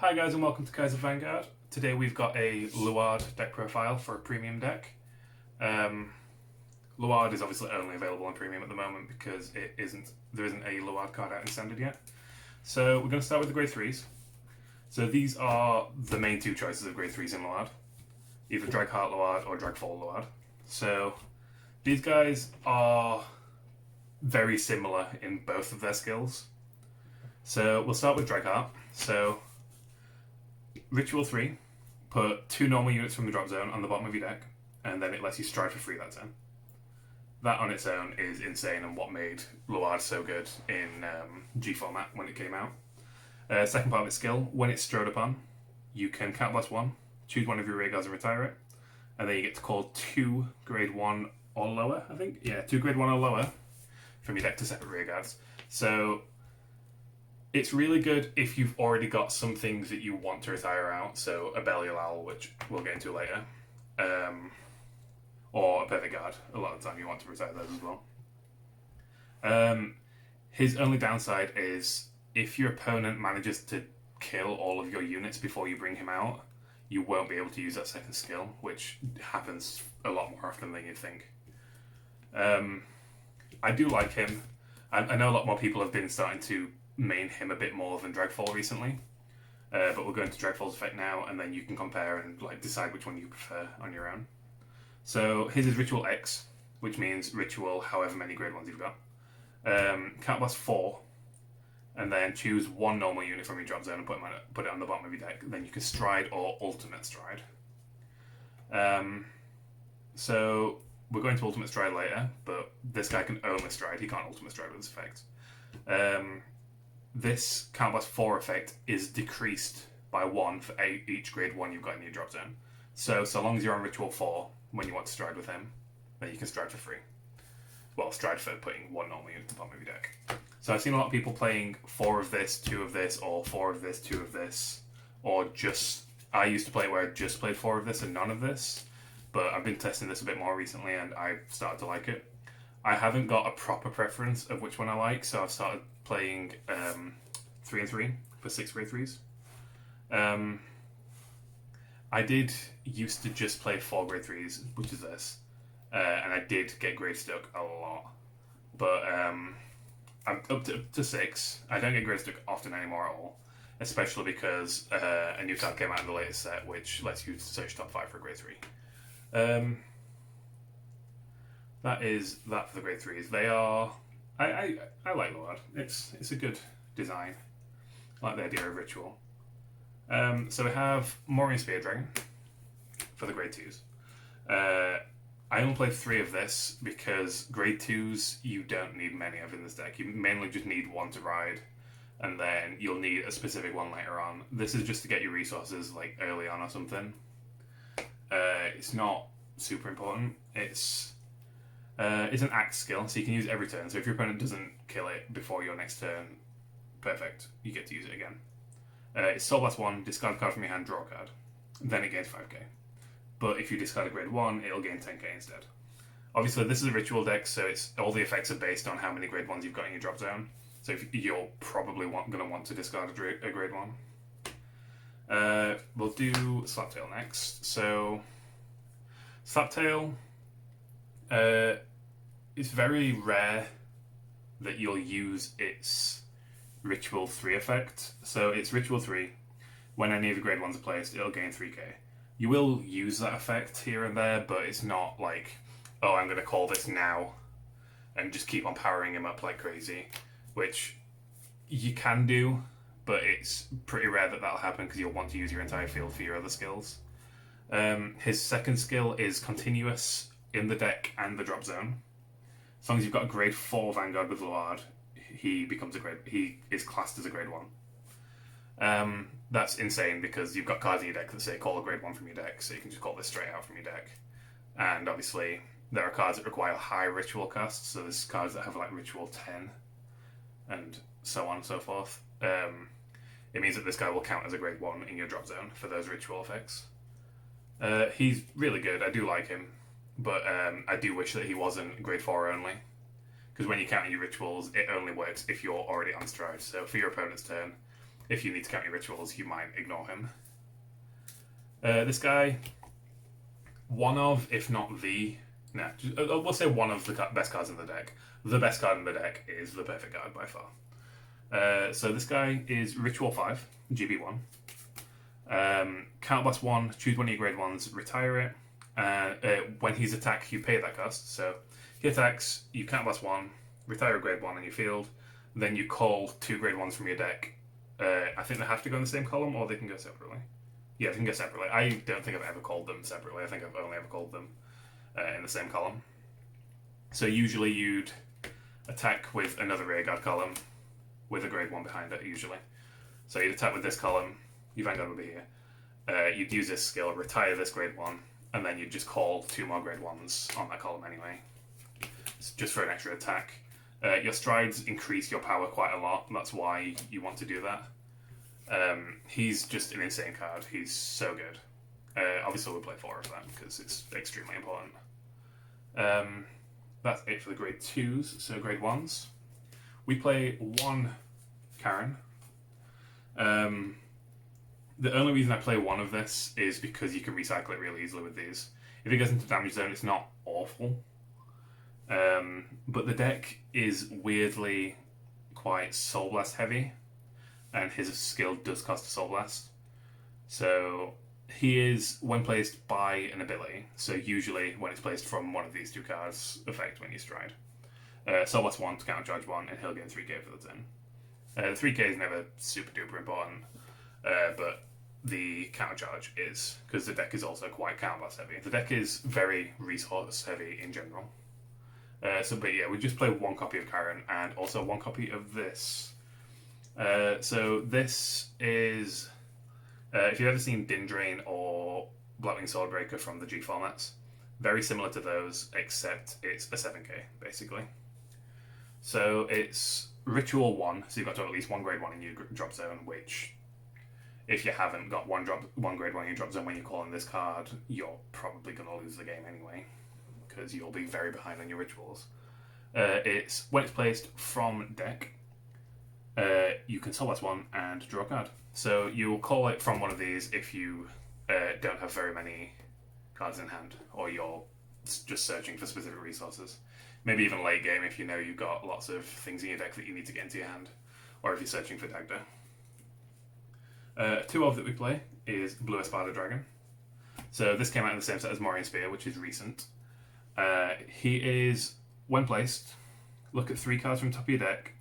Hi guys and welcome to Cardfight Vanguard. Today we've got a Luard deck profile for a premium deck. Luard is obviously only available on premium at the moment because there isn't a Luard card out in standard yet. So we're going to start with the grade 3s. So these are the main two choices of grade 3s in Luard. Either Dragheart Luard or Dragfall Luard. So these guys are very similar in both of their skills. So we'll start with Dragheart. So Ritual 3, put 2 normal units from the drop zone on the bottom of your deck, and then it lets you stride for free that turn. That on its own is insane and what made Luard so good in G format when it came out. Second part of its skill, when it's strode upon, you can counterblast 1, choose one of your rear guards and retire it, and then you get to call 2 grade 1 or lower, I think? Yeah, 2 grade 1 or lower from your deck to separate rear guards. So it's really good if you've already got some things that you want to retire out, so a Belial, which we'll get into later, or a Perfect Guard. A lot of the time you want to retire those as well. His only downside is if your opponent manages to kill all of your units before you bring him out, you won't be able to use that second skill, which happens a lot more often than you think. I do like him. I know a lot more people have been starting to main him a bit more than Dragfall recently, but we'll go into Dragfall's effect now, and then you can compare and decide which one you prefer on your own. So his is Ritual X, which means Ritual however many grade 1s you've got. Counterblast 4, and then choose 1 normal unit from your drop zone and put it on the bottom of your deck. Then you can Stride or Ultimate Stride. So we're going to Ultimate Stride later, but this guy can only Stride, he can't Ultimate Stride with this effect. This Counterblast 4 effect is decreased by 1 for each grade 1 you've got in your drop zone. So long as you're on Ritual 4, when you want to stride with him, then you can stride for free. Well, stride for putting 1 normal unit at the bottom of your deck. So I've seen a lot of people playing 4 of this, 2 of this, or 4 of this, 2 of this, or just... I used to play it where I just played 4 of this and none of this, but I've been testing this a bit more recently and I've started to like it. I haven't got a proper preference of which one I like, so I've started playing 3 and 3 for 6 grade 3s. I did used to just play 4 grade 3s, which is this, and I did get grade stuck a lot. But I'm up to 6. I don't get grade stuck often anymore at all, especially because a new card came out in the latest set, which lets you search top 5 for grade 3. That is that for the grade 3s. They are... I like Luard. It's a good design. I like the idea of Ritual. So we have Morian Spear Dragon for the grade 2s. I only played 3 of this because grade 2s you don't need many of in this deck. You mainly just need 1 to ride, and then you'll need a specific one later on. This is just to get your resources early on or something. It's not super important. It's an act skill, so you can use it every turn. So if your opponent doesn't kill it before your next turn, perfect, you get to use it again. It's Soul Blast 1, discard a card from your hand, draw a card. Then it gains 5k. But if you discard a grade 1, it'll gain 10k instead. Obviously, this is a ritual deck, so all the effects are based on how many grade 1s you've got in your drop zone. So you're probably going to want to discard a grade 1. We'll do Slaptail next. So, Slaptail... it's very rare that you'll use its Ritual 3 effect. So it's Ritual 3. When any of the grade 1s are placed, it'll gain 3k. You will use that effect here and there, but it's not like, oh, I'm going to call this now and just keep on powering him up like crazy, which you can do, but it's pretty rare that that'll happen because you'll want to use your entire field for your other skills. His second skill is continuous in the deck and the drop zone. As long as you've got a grade 4 Vanguard with Luard, he is classed as a grade 1. That's insane because you've got cards in your deck that say call a grade 1 from your deck, so you can just call this straight out from your deck. And obviously there are cards that require high ritual costs, so there's cards that have Ritual 10 and so on and so forth. It means that this guy will count as a grade 1 in your drop zone for those ritual effects. He's really good, I do like him. But I do wish that he wasn't grade 4 only. Because when you count your rituals, it only works if you're already on stride. So for your opponent's turn, if you need to count your rituals, you might ignore him. This guy, one of, if not the, we'll say one of the best cards in the deck. The best card in the deck is the perfect card by far. So this guy is Ritual 5, GB1. Counterblast 1, choose one of your grade 1s, retire it. When he's attacked, you pay that cost. So he attacks, you counterblast 1, retire a grade 1 on your field, then you call 2 grade 1s from your deck. I think they have to go in the same column, or they can go separately. Yeah, they can go separately. I don't think I've ever called them separately. I think I've only ever called them in the same column. So usually you'd attack with another rearguard column with a grade 1 behind it, usually. So you'd attack with this column, your Vanguard would be here. You'd use this skill, retire this grade 1, and then you'd just call 2 more grade 1s on that column anyway. It's just for an extra attack. Your strides increase your power quite a lot, that's why you want to do that. He's just an insane card. He's so good. Obviously, we'll play 4 of them because it's extremely important. That's it for the grade 2s. So grade 1s, we play 1 Karen. The only reason I play 1 of this is because you can recycle it really easily with these. If it goes into damage zone, it's not awful. But the deck is weirdly quite Soul Blast heavy, and his skill does cost a Soul Blast. So he is, when placed by an ability, so usually when it's placed from one of these 2 cards, effect when you stride. Soul Blast 1 to countercharge 1, and he'll gain 3k for the turn. The 3k is never super duper important, but the countercharge is, because the deck is also quite counterblast heavy. The deck is very resource heavy in general. But yeah, we just play 1 copy of Karen and also 1 copy of this. So this is, if you've ever seen Dindrain or Blackwing Swordbreaker from the G formats, very similar to those, except it's a 7k, basically. So it's Ritual 1, so you've got to have at least 1 grade 1 in your drop zone, which, if you haven't got 1 grade 1 in your drop zone when you're calling this card, you're probably going to lose the game anyway, because you'll be very behind on your rituals. It's when it's placed from deck, you can Soul Blast 1 and draw a card. So you'll call it from one of these if you don't have very many cards in hand, or you're just searching for specific resources. Maybe even late game if you know you've got lots of things in your deck that you need to get into your hand, or if you're searching for Dagda. 2 of that we play is Blue Espada Dragon. So this came out in the same set as Morian Spear, which is recent. He is, when placed, look at 3 cards from top of your deck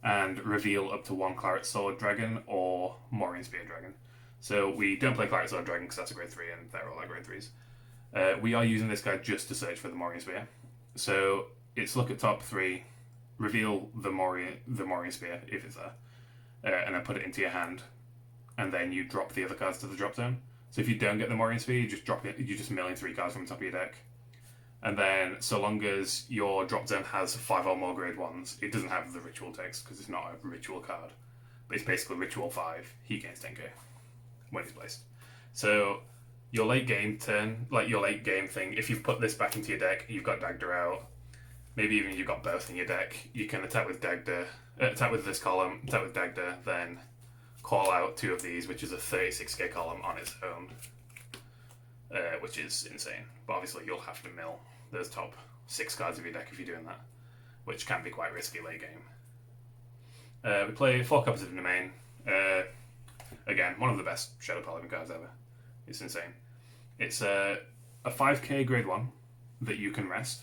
and reveal up to 1 Claret Sword Dragon or Morian Spear Dragon. So we don't play Claret Sword Dragon because that's a grade 3 and they're all our grade 3s. We are using this guy just to search for the Morian Spear. So it's look at top 3, reveal the Morian Spear if it's there, and then put it into your hand, and then you drop the other cards to the drop zone. So if you don't get the Morian Spear, you just drop it. You just mill in 3 cards from the top of your deck. And then, so long as your drop zone has 5 or more grade 1s, it doesn't have the ritual text because it's not a ritual card. But it's basically Ritual 5, he gains 10k when he's placed. So, your late game turn, like your late game thing, if you've put this back into your deck, you've got Dagda out, maybe even you've got both in your deck, you can attack with Dagda, attack with this column, attack with Dagda, then call out 2 of these, which is a 36k column on its own. Which is insane. But obviously you'll have to mill those top 6 cards of your deck if you're doing that, which can be quite risky late game. We play 4 copies of Domain. Again, one of the best Shadow Paladin cards ever. It's insane. It's a 5k grade 1 that you can rest,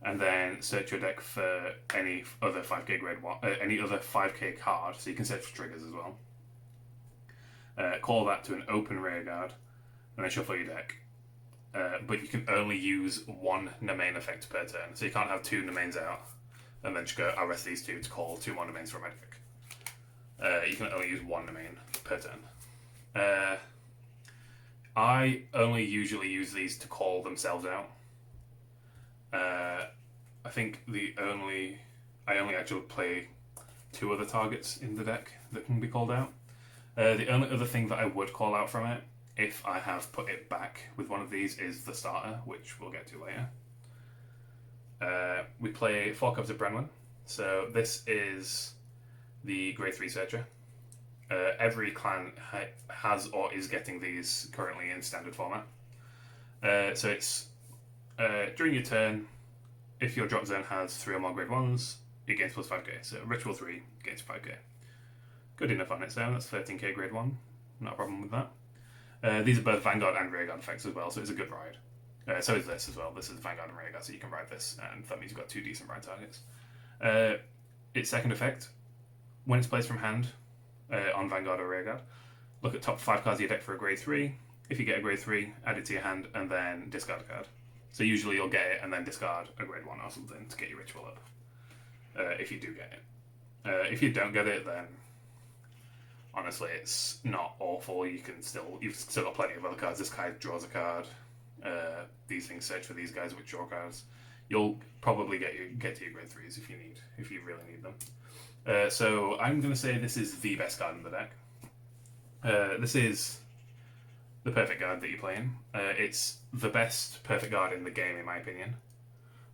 and then search your deck for any other 5k grade 1, any other 5k card, so you can search for triggers as well. Call that to an open rearguard, and then shuffle your deck. But you can only use 1 Domain effect per turn, so you can't have 2 Domains out, and then just go, I'll rest these 2 to call 2 more Domains from my deck. You can only use 1 Domain per turn. I only usually use these to call themselves out. I think I only actually play 2 other targets in the deck that can be called out. The only other thing that I would call out from it, if I have put it back with one of these, is the starter, which we'll get to later. We play 4 copies of Brenwyn. So this is the grade 3 searcher. Every clan has or is getting these currently in standard format. So it's during your turn, if your drop zone has 3 or more grade 1s, it gains plus 5k. So Ritual 3 gains 5k. Good enough on its own, that's 13k grade 1. Not a problem with that. These are both Vanguard and Rearguard effects as well, so it's a good ride. So is this as well. This is Vanguard and Rearguard, so you can ride this, and that means you've got 2 decent ride targets. Its second effect, when it's placed from hand on Vanguard or Rearguard, look at top 5 cards of your deck for a grade 3. If you get a grade 3, add it to your hand and then discard a card. So usually you'll get it and then discard a grade 1 or something to get your ritual up. If you do get it. If you don't get it, then honestly it's not awful. You've still got plenty of other cards. This guy draws a card. These things search for these guys which draw cards. You'll probably get to your grade 3s if you really need them. So I'm going to say this is the best card in the deck. This is the perfect guard that you're playing. It's the best perfect guard in the game, in my opinion.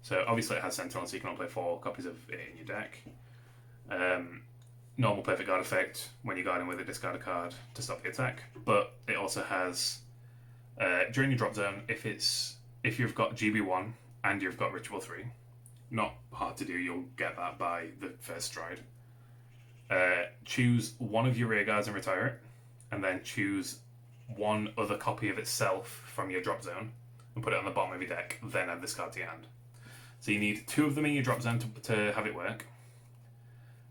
So obviously it has Sentinel, so you can only play 4 copies of it in your deck. Normal perfect guard effect, when you're guarding with it, discard a card to stop the attack. But it also has, during your drop zone, if you've got GB1 and you've got Ritual 3, not hard to do, you'll get that by the first stride. Choose one of your rear guards and retire it, and then choose one other copy of itself from your drop zone and put it on the bottom of your deck, then add this card to your hand. So you need 2 of them in your drop zone to have it work,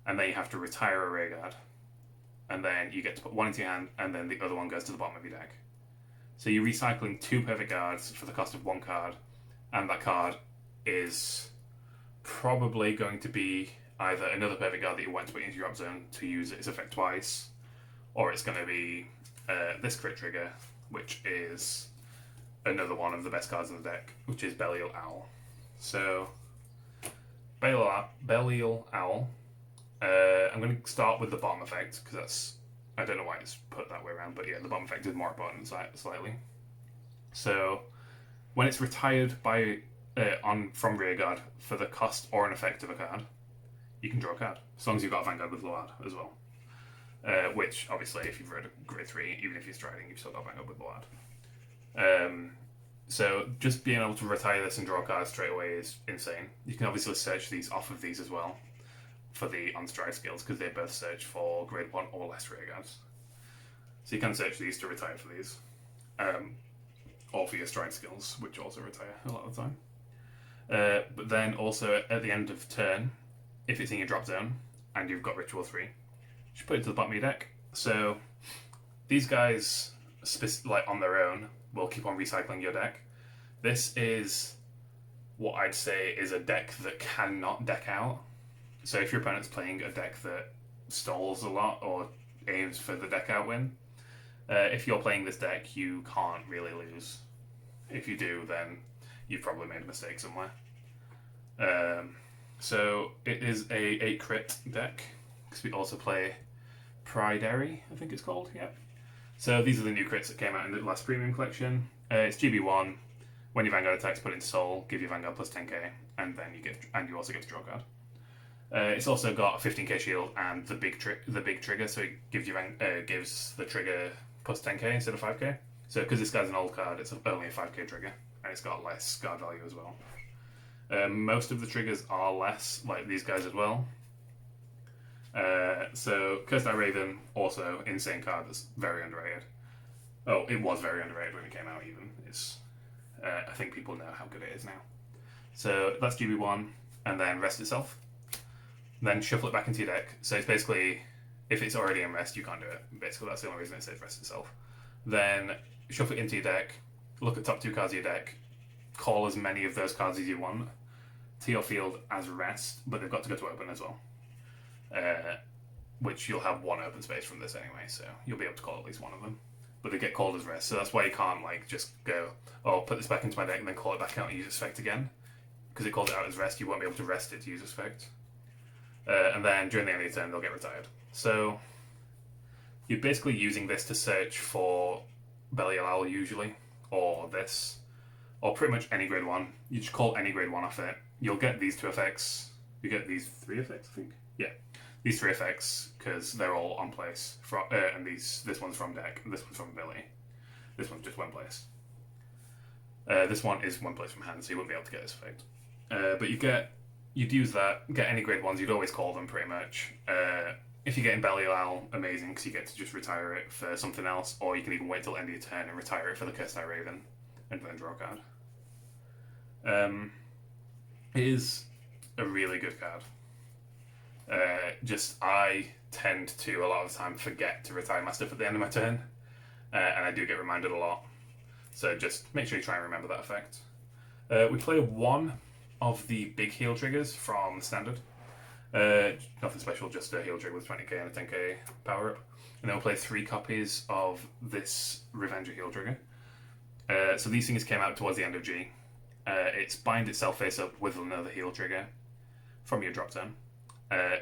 and then you have to retire a rear guard, and then you get to put 1 into your hand, and then the other one goes to the bottom of your deck. So you're recycling 2 perfect guards for the cost of 1 card, and that card is probably going to be either another perfect guard that you want to put into your drop zone to use its effect twice, or it's going to be this crit trigger, which is another one of the best cards in the deck, which is Belial Owl. So, Belial Owl, I'm going to start with the bottom effect, because I don't know why it's put that way around, but yeah, the bottom effect is more important slightly. So, when it's retired from Rearguard for the cost or an effect of a card, you can draw a card, as long as you've got a Vanguard with Luard as well. Which, obviously, if you've read a grade 3, even if you're striding, you've still got Vanguard with Luard. So, just being able to retire this and draw cards straight away is insane. You can obviously search these off of these as well for the on-stride skills, because they both search for grade 1 or less rear guards. So you can search these to retire for these. Or for your stride skills, which also retire a lot of the time. But then also, at the end of turn, if it's in your drop zone, and you've got Ritual 3, you should put it to the bottom of your deck. So these guys, like on their own, will keep on recycling your deck. This is what I'd say is a deck that cannot deck out. So if your opponent's playing a deck that stalls a lot or aims for the deck out win, if you're playing this deck, you can't really lose. If you do, then you've probably made a mistake somewhere. So it is a 8 crit deck, because we also play Pridary, I think it's called, yeah. So these are the new crits that came out in the last Premium collection. It's GB1, when your Vanguard attacks, put it into Soul, give your Vanguard plus 10k, and then you also get to draw a card. It's also got a 15k shield and the big trigger, so it gives the trigger plus 10k instead of 5k. So because this guy's an old card, it's only a 5k trigger, and it's got less guard value as well. Most of the triggers are less, like these guys as well. So Cursed Eye Raven, also insane card that's very underrated. Oh, it was very underrated when it came out even. I think people know how good it is now. So that's GB1, and then rest itself. Then shuffle it back into your deck. So it's basically, if it's already in rest, you can't do it. Basically, that's the only reason it says rest itself. Then shuffle it into your deck, look at top 2 cards of your deck, call as many of those cards as you want to your field as rest, but they've got to go to open as well. Which you'll have 1 open space from this anyway, so you'll be able to call at least one of them. But they get called as rest, so that's why you can't like just go, oh, put this back into my deck and then call it back out and use its effect again. Because it calls it out as rest, you won't be able to rest it to use its effect. And then during the end of the turn, they'll get retired. So you're basically using this to search for Belial Owl usually, or this, or pretty much any grade 1. You just call any grade 1 off it. You'll get these 2 effects. You get these 3 effects, I think. Yeah. these 3 effects, because they're all on place, and this one's from deck, and this one's from ability. This one's just 1 place. This one is 1 place from hand, so you wouldn't be able to get this effect. But you'd use that, get any grade 1s, you'd always call them pretty much. If you're getting Belial, amazing, because you get to just retire it for something else, or you can even wait till the end of your turn and retire it for the Cursed Eye Raven, and then draw a card. It is a really good card. I tend to, a lot of the time, forget to retire my stuff at the end of my turn, and I do get reminded a lot. So just make sure you try and remember that effect. We play 1 of the big heal triggers from Standard. Nothing special, just a heal trigger with 20k and a 10k power up. And then we'll play 3 copies of this Revenger heal trigger. So these things came out towards the end of G. It's bind itself face up with another heal trigger from your drop zone.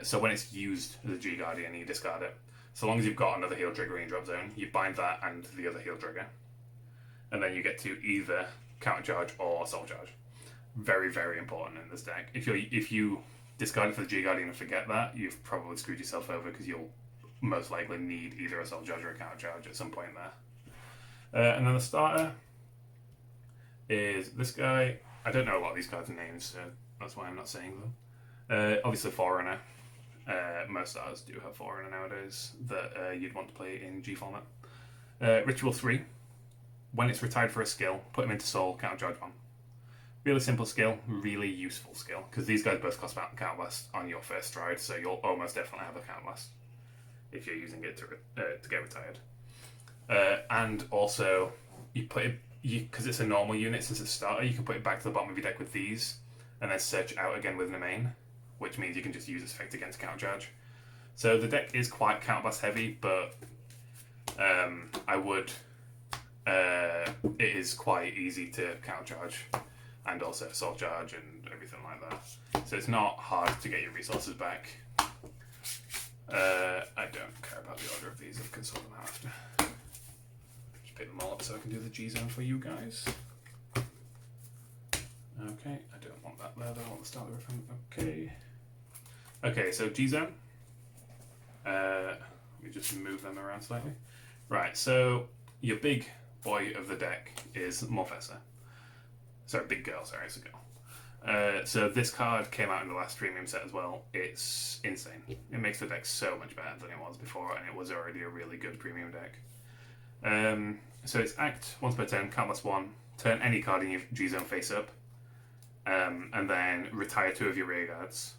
So when it's used as a G Guardian, you discard it. So long as you've got another heal trigger in your drop zone, you bind that and the other heal trigger. And then you get to either countercharge or soul charge. Very, very important in this deck. If you discard it for the G Guardian and forget that, you've probably screwed yourself over, because you'll most likely need either a soul charge or a countercharge at some point there. And then the starter is this guy. I don't know a lot of these cards' names, so that's why I'm not saying them. Obviously Forerunner. Most starters do have Forerunner nowadays that you'd want to play in G format. Ritual 3. When it's retired for a skill, put him into soul, countercharge 1. Really simple skill, really useful skill, because these guys both cost counterblast on your first stride, so you'll almost definitely have a counterblast if you're using it to get retired. And also, you put it, because it's a normal unit since it's a starter, you can put it back to the bottom of your deck with these, and then search out again with an main, which means you can just use this effect against countercharge. So the deck is quite counterblast heavy, but it is quite easy to countercharge, and also soul charge and everything like that. So it's not hard to get your resources back. I don't care about the order of these, I can sort them out after. Just pick them all up so I can do the G zone for you guys. Okay, I don't want that there, I want the starter. Okay. Okay, so G zone. Let me just move them around slightly. Right, so your big boy of the deck is Morfessa. Sorry, big girl, sorry, it's a girl. So this card came out in the last premium set as well. It's insane. It makes the deck so much better than it was before, and it was already a really good premium deck. So it's act once per turn, countless 1, turn any card in your G zone face up, and then retire 2 of your rear guards.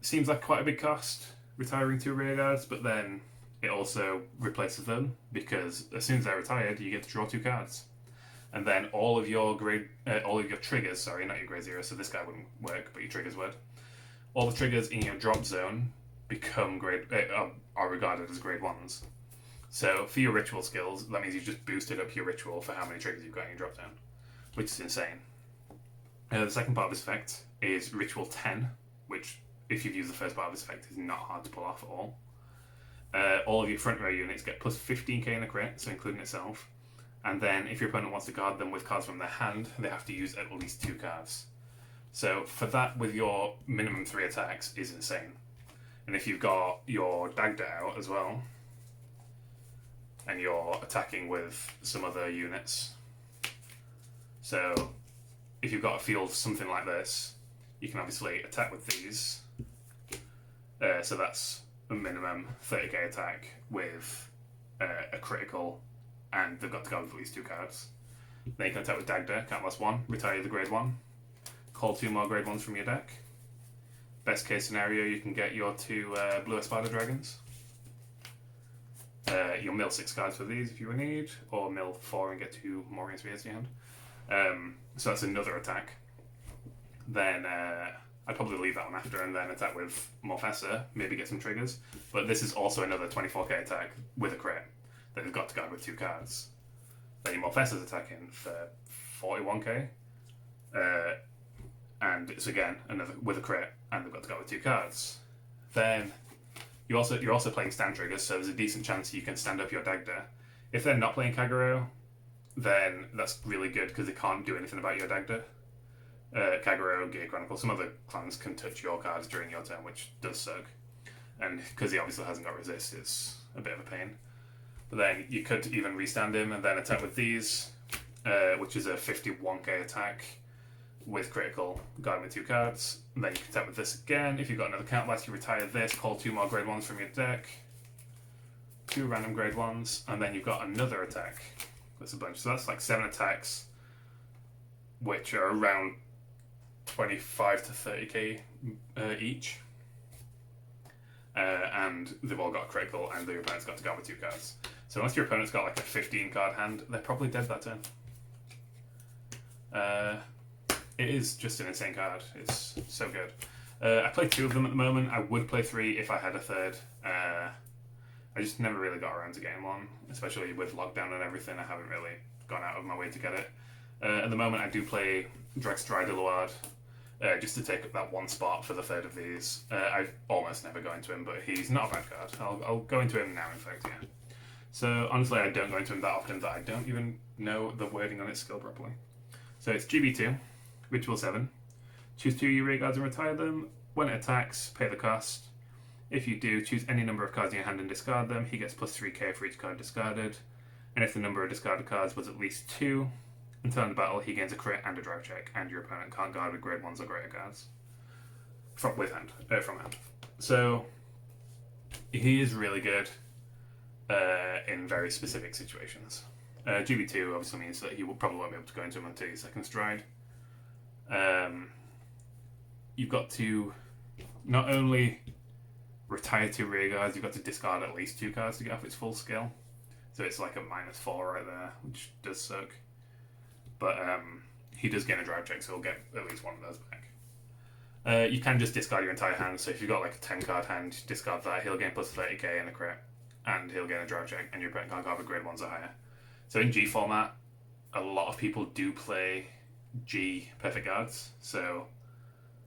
Seems like quite a big cost, retiring 2 rear guards, but then it also replaces them, because as soon as they're retired, you get to draw 2 cards. And then all of your triggers, sorry, not your grade 0, so this guy wouldn't work, but your triggers would. All the triggers in your drop zone become are regarded as grade 1s. So for your ritual skills, that means you've just boosted up your ritual for how many triggers you've got in your drop zone, which is insane. The second part of this effect is Ritual 10, which, if you've used the first part of this effect, is not hard to pull off at all. All of your front row units get plus 15k in a crit, so including itself. And then if your opponent wants to guard them with cards from their hand, they have to use at least 2 cards. So for that, with your minimum 3 attacks, is insane. And if you've got your Dagda out as well, and you're attacking with some other units, so if you've got a field something like this, you can obviously attack with these. So that's a minimum 30k attack with a critical, and they've got to go with at least 2 cards. Then you can attack with Dagda, count plus 1, retire the grade 1, call 2 more grade 1s from your deck. Best case scenario, you can get your 2 Blue Espada Dragons. You'll mill 6 cards for these if you need, or mill 4 and get 2 Morgan Spears to your hand. So that's another attack. Then I'd probably leave that one after and then attack with Morfessa, maybe get some triggers. But this is also another 24k attack with a crit that has got to guard with 2 cards. Then your Morfessa's attacking for 41k. And it's again another with a crit, and they've got to go with 2 cards. Then you're also playing stand triggers, so there's a decent chance you can stand up your Dagda. If they're not playing Kagero, then that's really good because they can't do anything about your Dagda. Kagero, Gear Chronicle, some other clans can touch your cards during your turn, which does suck. and because he obviously hasn't got resist, it's a bit of a pain. But then you could even restand him and then attack with these, which is a 51k attack with critical, guarding with 2 cards. And then you can attack with this again. If you've got another counterblast, you retire this, call 2 more grade 1s from your deck. 2 random grade 1s, and then you've got another attack. That's a bunch. So that's like 7 attacks, which are around 25 to 30k each. And they've all got critical, and the opponent's got to guard with 2 cards. So unless your opponent's got like a 15 card hand, they're probably dead that turn. It is just an insane card. It's so good. I play 2 of them at the moment. I would play 3 if I had a third. I just never really got around to getting one, especially with lockdown and everything. I haven't really gone out of my way to get it. At the moment, I do play Strider Luard, just to take up that 1 spot for the third of these. I almost never go into him, but he's not a bad card. I'll go into him now, in fact, yeah. So honestly, I don't go into him that often that I don't even know the wording on its skill properly. So it's GB2, Ritual 7. Choose 2 of your rear guards and retire them. When it attacks, pay the cost. If you do, choose any number of cards in your hand and discard them. He gets plus 3k for each card discarded. And if the number of discarded cards was at least 2, until end of battle, he gains a crit and a drive check, and your opponent can't guard with grade 1s or greater cards. From hand. So, he is really good in very specific situations. GB2 obviously means that he will probably won't be able to go into him until his second stride. You've got to not only retire 2 rear guards, you've got to discard at least 2 cards to get off its full skill. So it's like a -4 right there, which does suck. But he does gain a drive check, so he'll get at least 1 of those back. You can just discard your entire hand, so if you've got like a 10 card hand, discard that, he'll gain plus 30k and a crit, and he'll gain a drive check, and your opponent can't guard with grade 1s or higher. So in G format, a lot of people do play G perfect guards, so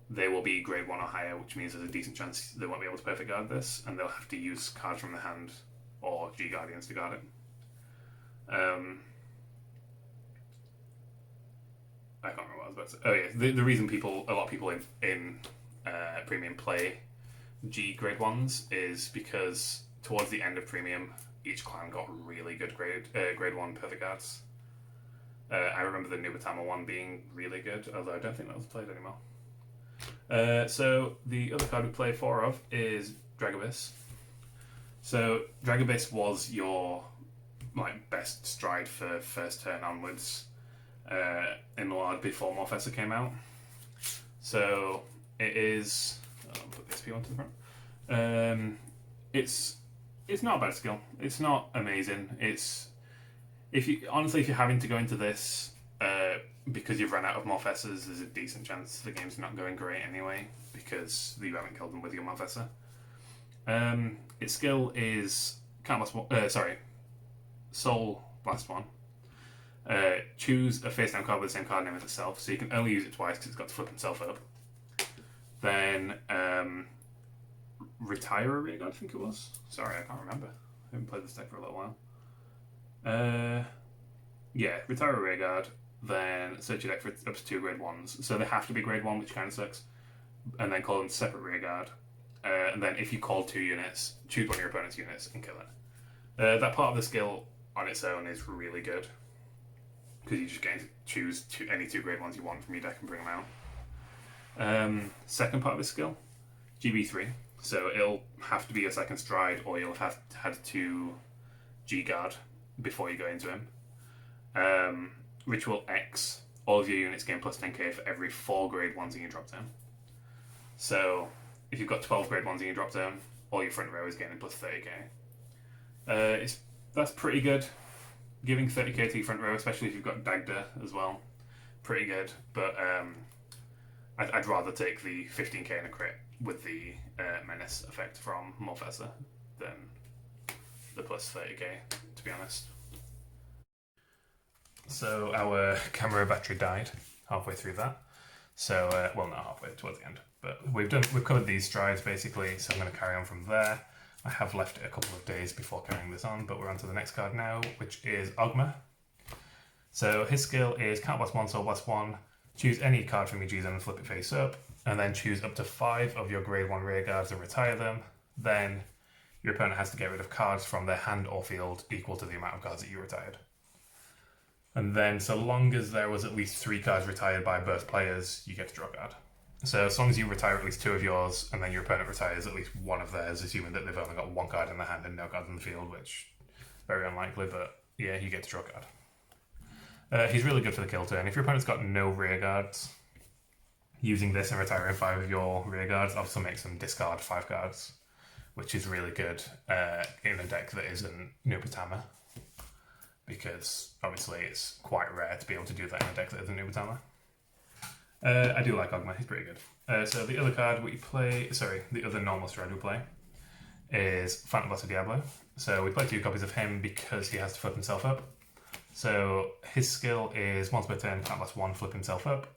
they will be grade 1 or higher, which means there's a decent chance they won't be able to perfect guard this, and they'll have to use cards from the hand or G Guardians to guard it. I can't remember what I was about to say. Oh yeah, the reason a lot of people in Premium play G grade 1s is because towards the end of Premium, each clan got really good grade 1 perfect guards. I remember the Nubatama one being really good, although I don't think that was played anymore. So the other card we play 4 of is Recogniz. So Recogniz was your best stride for first turn onwards in Luard before Morfessa came out. So it is. I'll put this onto the front. It's not a bad skill. It's not amazing. If you're having to go into this because you've run out of Morfessas, there's a decent chance the game's not going great anyway because you haven't killed them with your Morfessa. Its skill is Soul Blast 1. Choose a face down card with the same card name as itself, so you can only use it twice because it's got to flip himself up. Then retire a rear guard, I think it was. Sorry, I can't remember. I haven't played this deck for a little while. Retire a rear guard, then search your deck for up to 2 grade 1s. So they have to be grade 1, which kind of sucks. And then call them separate rear guard. And then if you call 2 units, choose one of your opponent's units and kill it. That part of the skill on its own is really good, because you just get to choose any 2 grade 1s you want from your deck and bring them out. Second part of the skill, GB3. So it'll have to be a second stride, or you'll have had to G guard before you go into him. Ritual X. All of your units gain plus 10k for every 4 grade 1s in your drop zone. So if you've got 12 grade 1s in your drop zone, all your front row is gaining plus 30k. That's pretty good. Giving 30k to your front row, especially if you've got Dagda as well, pretty good. But I'd rather take the 15k and a crit with the menace effect from Morfessa than the plus 30k, to be honest. So our camera battery died halfway through that. So, well, not halfway, towards the end. But we've covered these strides basically, so I'm going to carry on from there. I have left it a couple of days before carrying this on, but we're on to the next card now, which is Ogma. So his skill is Count Blast 1, Soul Blast 1. Choose any card from your G zone and flip it face up, and then choose up to 5 of your grade 1 rear guards and retire them. then your opponent has to get rid of cards from their hand or field equal to the amount of cards that you retired. And then, so long as there was at least 3 cards retired by both players, you get to draw a card. So as long as you retire at least 2 of yours, and then your opponent retires at least 1 of theirs, assuming that they've only got 1 card in their hand and no cards in the field, which very unlikely, but yeah, you get to draw a card. He's really good for the kill turn. If your opponent's got no rear guards, using this and retiring 5 of your rear guards obviously makes them discard 5 cards, which is really good in a deck that isn't Nubatama, because obviously it's quite rare to be able to do that in a deck that isn't Nubatama. I do like Ogma, he's pretty good. So the other card we play, the other normal stride we play is Phantom Blast of Diablo. So we play 2 copies of him because he has to flip himself up. So his skill is once per turn, Phantom Blast 1, flip himself up.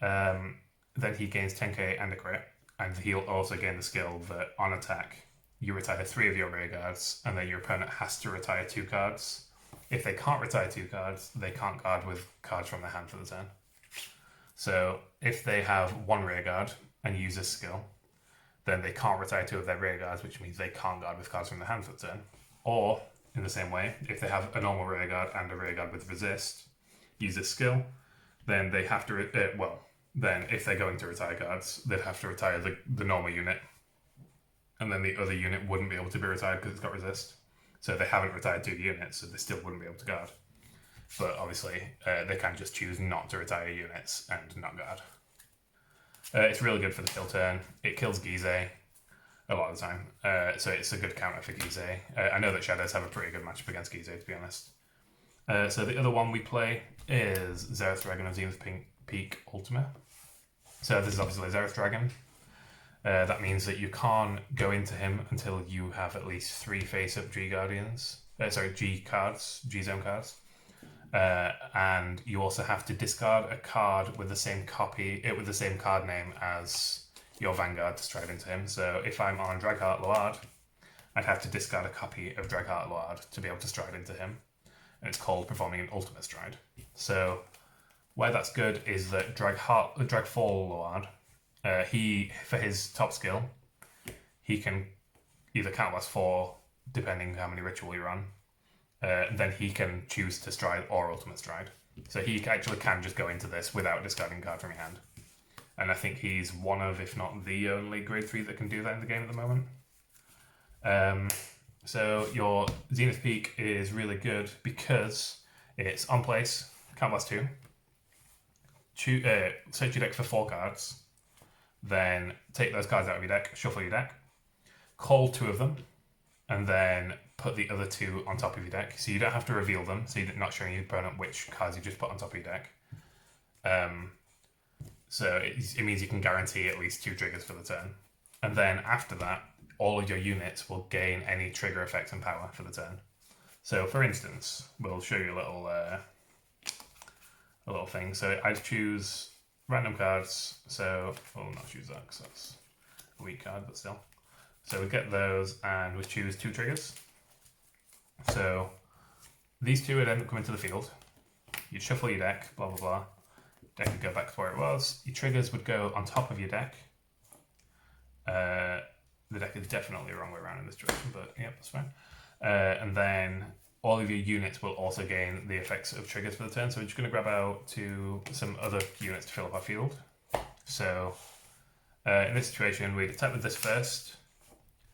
Then he gains 10k and a crit, and he'll also gain the skill that on attack you retire 3 of your rear guards, and then your opponent has to retire 2 cards. If they can't retire 2 cards, they can't guard with cards from their hand for the turn. So if they have 1 rear guard and use this skill, then they can't retire 2 of their rear guards, which means they can't guard with cards from their hand for the turn. Or, in the same way, if they have a normal rear guard and a rear guard with resist, use this skill, then they have to, then if they're going to retire cards, they'd have to retire the normal unit, and then the other unit wouldn't be able to be retired because it's got resist. So they haven't retired 2 units, so they still wouldn't be able to guard. But obviously, they can just choose not to retire units and not guard. It's really good for the kill turn. It kills Gizeh a lot of the time, so it's a good counter for Gizeh. I know that Shadows have a pretty good matchup against Gizeh, to be honest. So the other one we play is Xerath Dragon of Zenith Peak Ultima. So this is obviously a Xerath Dragon. That means that you can't go into him until you have at least 3 face-up G Guardians. G cards, G-Zone cards. And you also have to discard a card with the same card name as your Vanguard to stride into him. So if I'm on Dragheart Luard, I'd have to discard a copy of Dragheart Luard to be able to stride into him. And it's called performing an ultimate stride. So where that's good is that Dragfall Luard, for his top skill, he can either counterblast 4, depending how many ritual you run. Then he can choose to stride or ultimate stride. So he actually can just go into this without discarding a card from your hand. And I think he's one of, if not the only grade 3 that can do that in the game at the moment. So your Zenith Peak is really good because it's on place, counterblast 2. Search your deck for 4 cards. Then take those cards out of your deck, shuffle your deck, call 2 of them, and then put the other 2 on top of your deck. So you don't have to reveal them, so you're not showing your opponent which cards you just put on top of your deck. So it means you can guarantee at least 2 triggers for the turn. And then after that, all of your units will gain any trigger effects and power for the turn. So for instance, we'll show you a little thing. So I'd choose random cards. So we'll not choose that because that's a weak card, but still. So we get those and we choose 2 triggers. So these 2 would end up coming to the field. You'd shuffle your deck, blah, blah, blah. Deck would go back to where it was. Your triggers would go on top of your deck. The deck is definitely the wrong way around in this direction, but yeah, that's fine. And then all of your units will also gain the effects of triggers for the turn. So we're just going to grab out some other units to fill up our field. So in this situation, we'd attack with this first.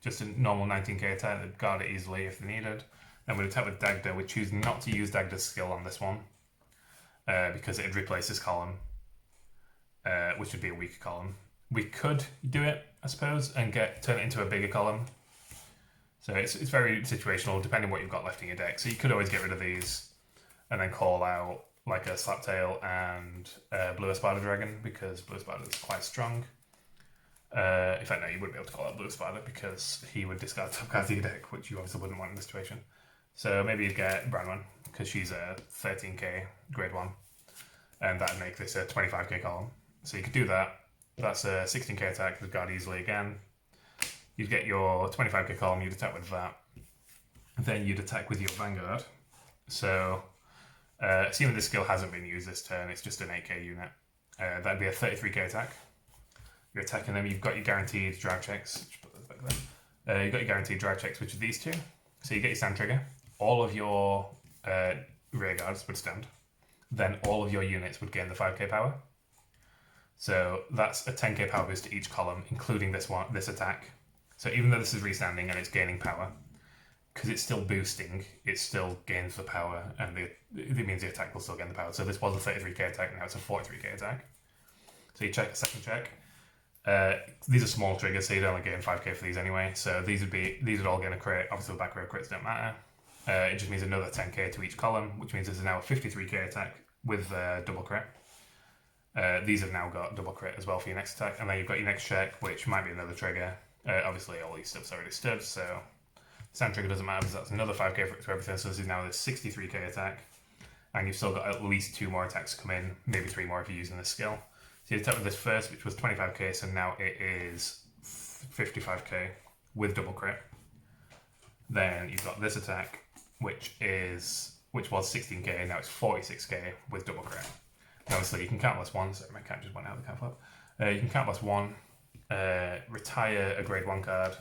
Just a normal 19k attack, they'd guard it easily if they needed. Then we'd attack with Dagda. We'd choose not to use Dagda's skill on this one because it'd replace this column, which would be a weaker column. We could do it, I suppose, and turn it into a bigger column. So it's very situational, depending what you've got left in your deck. So you could always get rid of these and then call out like a Slaptail and Blue Espada Dragon, because Blue Espada is quite strong. In fact, no, you wouldn't be able to call out Blue Espada because he would discard top cards of your deck, which you obviously wouldn't want in this situation. So maybe you'd get Branwen, because she's a 13k grade 1, and that'd make this a 25k column. So you could do that. That's a 16k attack, with guard easily again. You'd get your 25k column, you'd attack with that. Then you'd attack with your Vanguard. So, assuming this skill hasn't been used this turn, it's just an 8k unit. That'd be a 33k attack. You're attacking them, you've got your guaranteed drag checks. Just put those back You've got your guaranteed drive checks, which are these two. So you get your stand trigger. All of your rear guards would stand. Then all of your units would gain the 5k power. So that's a 10k power boost to each column, including this attack. So even though this is restanding and it's gaining power, because it's still boosting, it still gains the power, and it means the attack will still gain the power. So this was a 33k attack, now it's a 43k attack. So you check a second check. These are small triggers, so you'd only gain 5k for these anyway. So these would all gain a crit. Obviously the back row crits don't matter. It just means another 10k to each column, which means this is now a 53k attack with double crit. These have now got double crit as well for your next attack, and then you've got your next check, which might be another trigger. Obviously all these stuff's already stood, so stand trigger doesn't matter because that's another 5k for everything. So this is now this 63k attack, and you've still got at least 2 more attacks to come in, maybe 3 more if you're using this skill. So you attack with this first, which was 25k, so now it is 55k with double crit. Then you've got this attack, which was 16k, now it's 46k with double crit. And obviously you can count plus 1, so my cat just went out of the cat flip. You can count plus 1, retire a grade 1 card,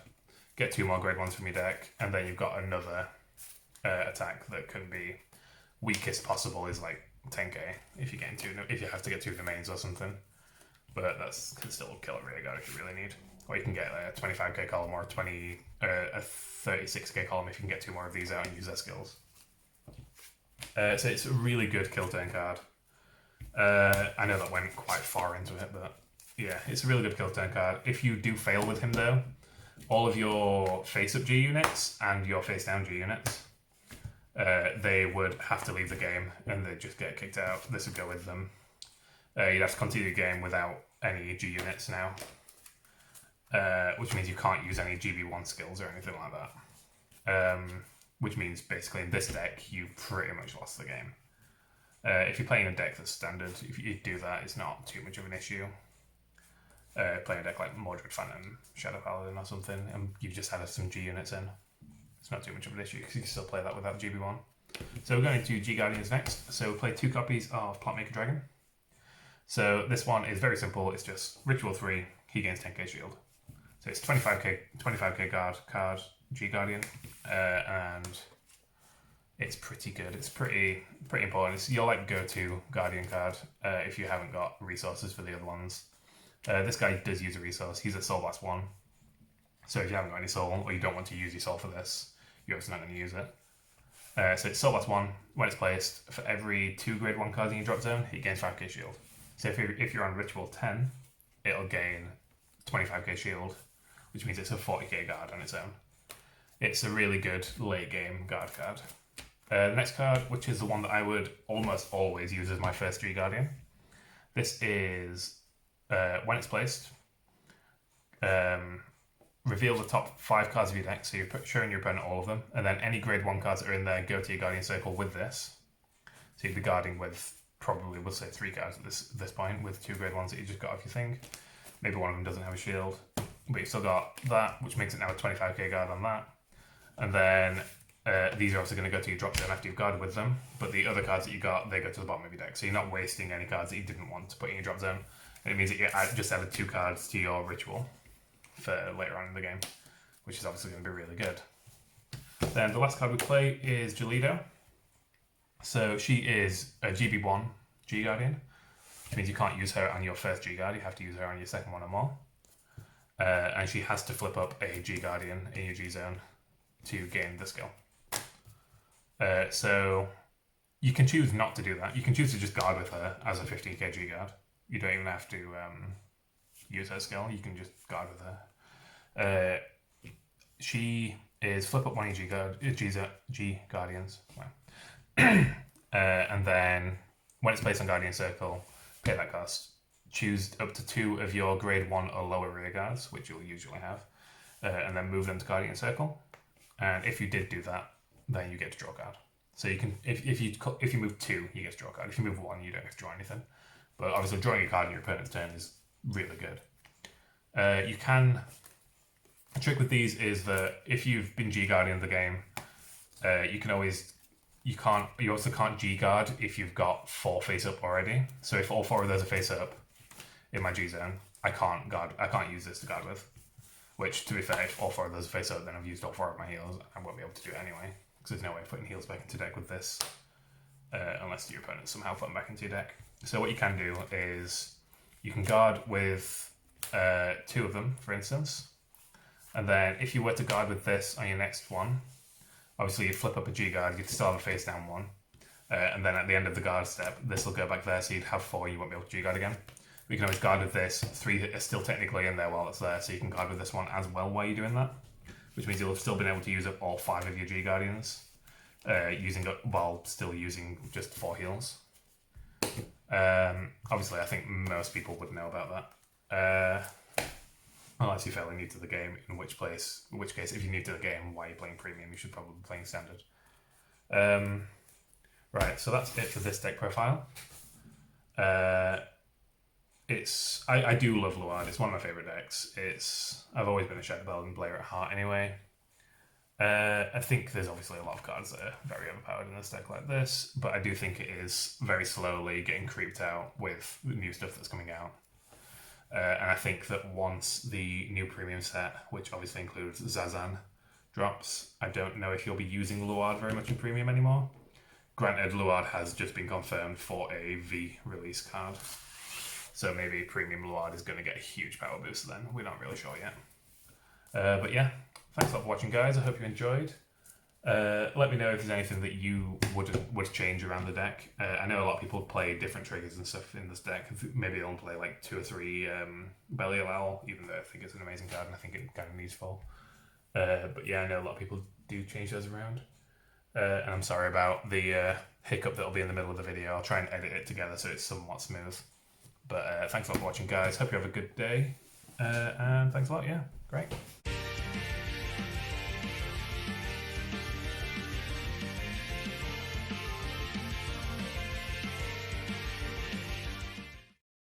get 2 more grade 1s from your deck, and then you've got another attack that can be weakest possible is like 10k if you have to get 2 domains or something. But that's can still kill a rear guard if you really need. Or you can get a 25k column or a 36k column if you can get 2 more of these out and use their skills. So it's a really good kill turn card. I know that went quite far into it, but yeah, it's a really good kill turn card. If you do fail with him though, all of your face-up G units and your face-down G units, they would have to leave the game and they'd just get kicked out. This would go with them. You'd have to continue the game without any G units now, which means you can't use any GB1 skills or anything like that. Which means basically in this deck, you pretty much lost the game. If you're playing a deck that's standard, if you do that, it's not too much of an issue. Playing a deck like Mordred Phantom, Shadow Paladin or something, and you've just had some G units in, it's not too much of an issue because you can still play that without GB1. So we're going to G Guardians next. So we play 2 copies of Plotmaker Dragon. So this one is very simple. It's just Ritual 3. He gains 10k shield. So it's 25k guard card G Guardian, and it's pretty good. It's pretty important. It's your like go-to Guardian card if you haven't got resources for the other ones. This guy does use a resource. He's a Soul Blast 1. So if you haven't got any soul, or you don't want to use your soul for this, you're obviously not going to use it. So it's Soul Blast 1. When it's placed, for every 2 grade 1 cards in your drop zone, it gains 5k shield. So if you're on Ritual 10, it'll gain 25k shield, which means it's a 40k guard on its own. It's a really good late game guard card. The next card, which is the one that I would almost always use as my first G Guardian. This is, when it's placed, reveal the top 5 cards of your deck, so you're showing your opponent all of them, and then any grade 1 cards that are in there go to your Guardian Circle with this. So you'd be guarding with probably, we'll say 3 cards at this point, with 2 grade 1s that you just got off your thing. Maybe one of them doesn't have a shield, but you've still got that, which makes it now a 25k guard on that. And then these are obviously going to go to your drop zone after you've guarded with them, but the other cards that you got, they go to the bottom of your deck, so you're not wasting any cards that you didn't want to put in your drop zone. And it means that you just added 2 cards to your ritual for later on in the game, which is obviously going to be really good. Then the last card we play is Jalido. So she is a GB1 G Guardian, which means you can't use her on your first G Guard, you have to use her on your second one or more. And she has to flip up a G Guardian in your G zone to gain the skill. So you can choose not to do that. You can choose to just guard with her as a 15k G Guard. You don't even have to use her skill, you can just guard with her. She is flip up one of your G Guardians. Wow. And then when it's placed on Guardian Circle, pay that cost. Choose up to 2 of your grade 1 or lower rear guards, which you'll usually have, and then move them to Guardian Circle. And if you did do that, then you get to draw a card. So you can, if you move 2, you get to draw a card. If you move 1, you don't get to draw anything. But obviously, drawing a card in your opponent's turn is really good. You can. The trick with these is that if you've been G Guardian the game, you can always. You also can't G Guard if you've got 4 face up already. So if all 4 of those are face up in my G zone, I can't use this to guard with. Which, to be fair, if all 4 of those face up, then I've used all 4 of my heals. I won't be able to do it anyway, because there's no way of putting heals back into deck with this, unless your opponent somehow put them back into your deck. So what you can do is you can guard with 2 of them, for instance, and then if you were to guard with this on your next one, obviously you flip up a G guard, you still have a face down one, and then at the end of the guard step, this will go back there, so you'd have 4, you won't be able to G guard again. We can always guard with this. 3 are still technically in there while it's there, so you can guard with this one as well while you're doing that, which means you'll have still been able to use up all 5 of your G Guardians, while still using just 4 heals. Obviously, I think most people would know about that, unless you're fairly new to the game. In which case, if you're new to the game, why are you playing Premium? You should probably be playing Standard. Right, so that's it for this deck profile. I do love Luard. It's one of my favourite decks. I've always been a Shadow Belden player at heart anyway. I think there's obviously a lot of cards that are very overpowered in this deck like this, but I do think it is very slowly getting creeped out with the new stuff that's coming out. And I think that once the new premium set, which obviously includes Zazan, drops, I don't know if you'll be using Luard very much in premium anymore. Granted, Luard has just been confirmed for a V release card. So maybe Premium Luard is going to get a huge power boost then. We're not really sure yet. But yeah, thanks a lot for watching, guys. I hope you enjoyed. Let me know if there's anything that you would change around the deck. I know a lot of people play different triggers and stuff in this deck. Maybe they'll play like 2 or 3 Belial Owl, even though I think it's an amazing card and I think it kind of needs full. But yeah, I know a lot of people do change those around. And I'm sorry about the hiccup that'll be in the middle of the video. I'll try and edit it together so it's somewhat smooth. But thanks a lot for watching, guys. Hope you have a good day. And thanks a lot. Yeah, great.